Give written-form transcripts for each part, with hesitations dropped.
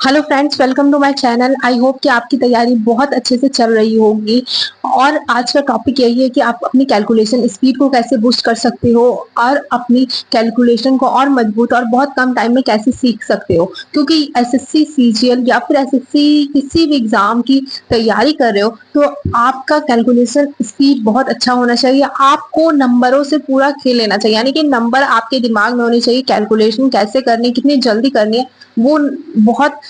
Hello friends, welcome to my channel. I hope कि आपकी तैयारी बहुत अच्छे से चल रही होगी। और आज का टॉपिक यही है कि आप अपनी कैलकुलेशन स्पीड को कैसे बूस्ट कर सकते हो और अपनी कैलकुलेशन को और मजबूत और बहुत कम टाइम में कैसे सीख सकते हो। क्योंकि एसएससी, सीजीएल या फिर एसएससी किसी भी एग्जाम की तैयारी कर रहे हो तो आपका कैलकुलेशन स्पीड बहुत अच्छा होना चाहिए। आपको नंबरों से पूरा खेल लेना चाहिए, यानी कि नंबर आपके दिमाग में होने चाहिए। कैलकुलेशन कैसे करनी, कितनी जल्दी करनी है, वो बहुत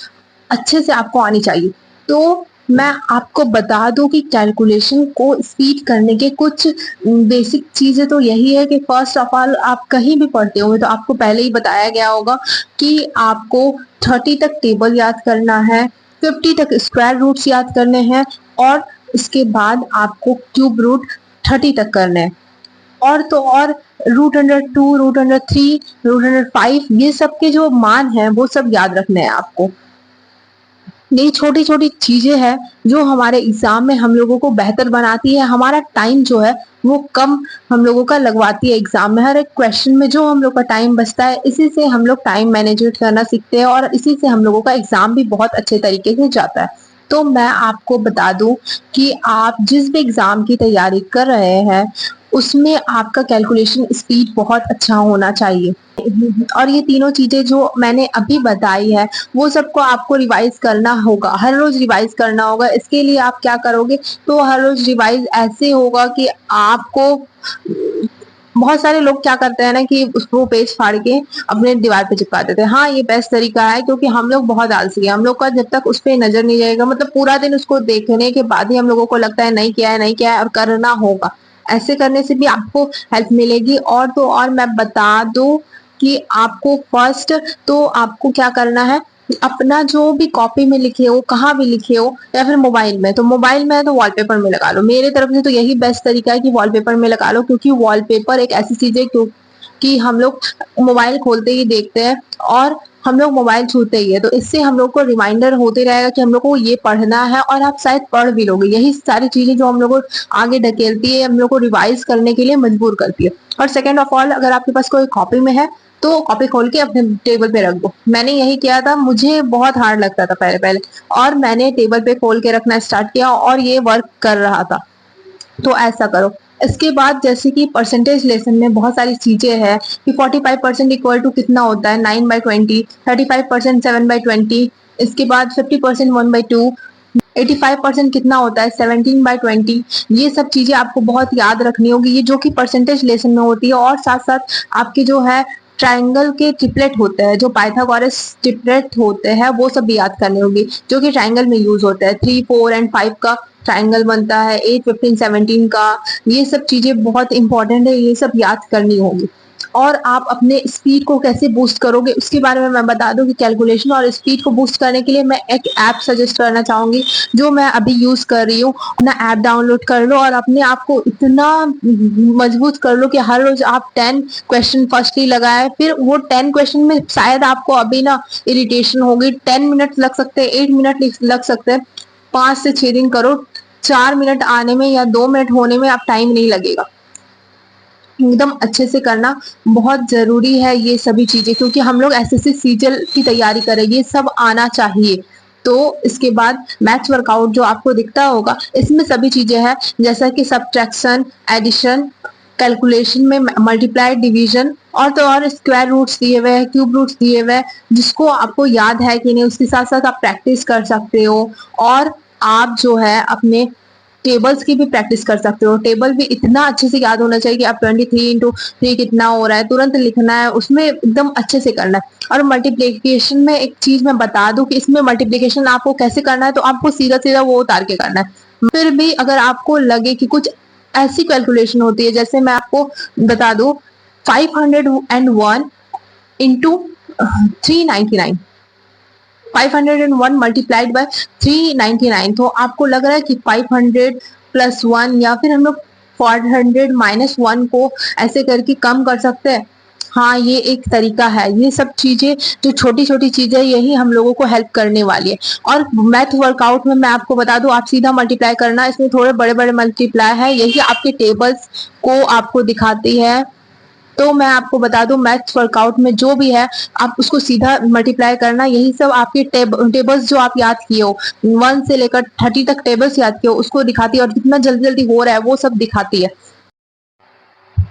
अच्छे से आपको आनी चाहिए। तो मैं आपको बता दूं कि कैलकुलेशन को स्पीड करने के कुछ बेसिक चीजें तो यही है कि फर्स्ट ऑफ ऑल आप कहीं भी पढ़ते होंगे तो आपको पहले ही बताया गया होगा कि आपको 30 तक टेबल याद करना है, 50 तक स्क्वायर रूट्स याद करने हैं और इसके बाद आपको क्यूब रूट 30 तक करने हैं। और तो और √2, √3, √5 ये सब के जो मान हैं वो सब याद रखने हैं आपको। ये छोटी छोटी चीजें हैं जो हमारे एग्जाम में हम लोगों को बेहतर बनाती है। हमारा टाइम जो है वो कम हम लोगों का लगवाती है एग्जाम में। हर एक क्वेश्चन में जो हम लोग का टाइम बचता है, इसी से हम लोग टाइम मैनेजमेंट करना सीखते हैं और इसी से हम लोगों का एग्जाम भी बहुत अच्छे तरीके से जाता है। तो मैं आपको बता दूं कि आप जिस भी एग्जाम की तैयारी कर रहे हैं उसमें आपका कैलकुलेशन स्पीड बहुत अच्छा होना चाहिए। और ये तीनों चीजें जो मैंने अभी बताई है वो सबको आपको रिवाइज करना होगा, हर रोज रिवाइज करना होगा। इसके लिए आप क्या करोगे, तो हर रोज रिवाइज ऐसे होगा कि आपको बहुत सारे लोग क्या करते हैं ना कि उसको पेज फाड़ के अपने दीवार पे चिपका देते हैं। हाँ, ये बेस्ट तरीका है क्योंकि हम लोग बहुत आलसी है। हम लोग का जब तक उस पर नजर नहीं जाएगा, मतलब पूरा दिन उसको देखने के बाद ही हम लोगों को लगता है नहीं किया है, नहीं किया है, और करना होगा। ऐसे करने से भी आपको हेल्प मिलेगी। और तो और मैं बता दूं कि आपको फर्स्ट तो आपको क्या करना है, अपना जो भी कॉपी में लिखे हो, कहाँ भी लिखे हो, या फिर मोबाइल में, तो मोबाइल में है तो वॉलपेपर में लगा लो। मेरे तरफ से तो यही बेस्ट तरीका है कि वॉलपेपर में लगा लो, क्योंकि वॉलपेपर एक ऐसी चीज है कि हम लोग मोबाइल खोलते ही देखते हैं और हम लोग मोबाइल छूते ही है, तो इससे हम लोग को रिमाइंडर होते रहेगा कि हम लोग को ये पढ़ना है और आप शायद पढ़ भी लोगे। यही सारी चीजें जो हम लोग को आगे ढकेलती है, हम लोग को रिवाइज करने के लिए मजबूर करती है। और सेकेंड ऑफ ऑल, अगर आपके पास कोई कॉपी में है तो कॉपी खोल के अपने टेबल पे रख दो। मैंने यही किया था, मुझे बहुत हार्ड लगता था पहले पहले, और मैंने टेबल पे खोल के रखना स्टार्ट किया और ये वर्क कर रहा था। तो ऐसा करो। इसके बाद जैसे कि परसेंटेज लेसन में बहुत सारी चीजें हैं कि 45% इक्वल टू कितना होता है, 9/20, 35% 7/20, इसके बाद 50% 1/2, 85% कितना होता है, 17/20। ये सब चीजें आपको बहुत याद रखनी होगी, ये जो कि परसेंटेज लेसन में होती है। और साथ साथ आपके जो है ट्राइंगल के ट्रिपलेट होते हैं, जो पाइथागोरस ट्रिपलेट होते हैं, वो सब भी याद करने होंगे, जो कि ट्राइंगल में यूज होता है। 3, 4 एंड 5 का ट्राइंगल बनता है, 8, 15, 17 का। ये सब चीजें बहुत इंपॉर्टेंट है, ये सब याद करनी होगी। और आप अपने स्पीड को कैसे बूस्ट करोगे उसके बारे में मैं बता दूं कि कैलकुलेशन और स्पीड को बूस्ट करने के लिए मैं एक ऐप सजेस्ट करना चाहूंगी, जो मैं अभी यूज कर रही हूँ। अपना ऐप डाउनलोड कर लो और अपने आप को इतना मजबूत कर लो कि हर रोज आप 10 क्वेश्चन फर्स्टली लगाए। फिर वो 10 क्वेश्चन में शायद आपको अभी ना इरिटेशन होगी, 10 मिनट लग सकते हैं, 8 मिनट लग सकते हैं। 5 से 6 दिन करो, 4 मिनट आने में या 2 मिनट होने में आप टाइम नहीं लगेगा। एकदम अच्छे से करना बहुत जरूरी है ये सभी चीजें, क्योंकि हम लोग एसएससी सीजीएल की तैयारी करेंगे, ये सब आना चाहिए। तो इसके बाद मैथ्स वर्कआउट जो आपको दिखता होगा, इसमें सभी चीजें हैं, जैसा कि सब्ट्रैक्शन, एडिशन, कैलकुलेशन में मल्टीप्लाई, डिवीजन, और तो और स्क्वायर रूट्स दिए हुए हैं, क्यूब रूट्स दिए हुए हैं, जिसको आपको याद है कि नहीं उसके साथ साथ आप प्रैक्टिस कर सकते हो। और आप जो है अपने टेबल्स की भी प्रैक्टिस कर सकते हो। टेबल भी इतना अच्छे से याद होना चाहिए कि आप 23 × 3 कितना हो रहा है तुरंत लिखना है, उसमें एकदम अच्छे से करना है। और मल्टीप्लिकेशन में एक चीज मैं बता दूं कि इसमें मल्टीप्लिकेशन आपको कैसे करना है, तो आपको सीधा सीधा वो उतार के करना है। फिर भी अगर आपको लगे कि कुछ ऐसी कैलकुलेशन होती है, जैसे मैं आपको बता दूं 501 इंटू 399, 501 मल्टीप्लाइड बाय 399, तो आपको लग रहा है कि 500 + 1, या फिर हम लोग 400 - 1 को ऐसे करके कम कर सकते हैं। हाँ, ये एक तरीका है। ये सब चीजें जो छोटी छोटी चीजें, यही हम लोगों को हेल्प करने वाली है। और मैथ वर्कआउट में मैं आपको बता दूं, आप सीधा मल्टीप्लाई करना, इसमें थोड़े बड़े बड़े मल्टीप्लाई है, यही आपके टेबल्स को आपको दिखाती है। तो मैं आपको बता दूं, मैथ्स वर्कआउट में जो भी है आप उसको सीधा मल्टीप्लाई करना। यही सब आपके टेबल्स जो आप याद किए हो, 1 से लेकर 30 तक टेबल्स याद किए हो, उसको दिखाती है और कितना जल्दी जल्दी हो रहा है वो सब दिखाती है।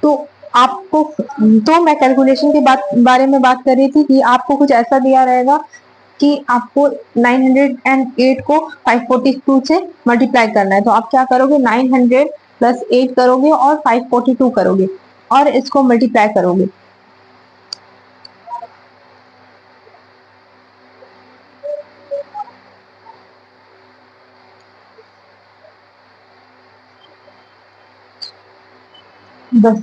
तो आपको तो मैं कैलकुलेशन के बारे में बात कर रही थी कि आपको कुछ ऐसा दिया रहेगा कि आपको 908 को 542 से मल्टीप्लाई करना है। तो आप क्या करोगे, 900 प्लस 8 करोगे और 542 करोगे और इसको मल्टीप्लाई करोगे। बस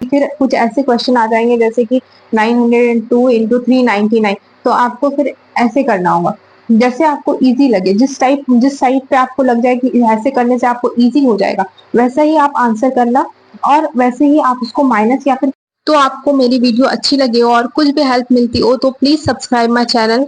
फिर कुछ ऐसे क्वेश्चन आ जाएंगे जैसे कि 902 इंटू 399। तो आपको फिर ऐसे करना होगा जैसे आपको इजी लगे, जिस टाइप पे आपको लग जाए कि ऐसे करने से आपको इजी हो जाएगा, वैसा ही आप आंसर करना और वैसे ही आप उसको माइनस या फिर। तो आपको मेरी वीडियो अच्छी लगी हो और कुछ भी हेल्प मिलती हो तो प्लीज सब्सक्राइब माई चैनल।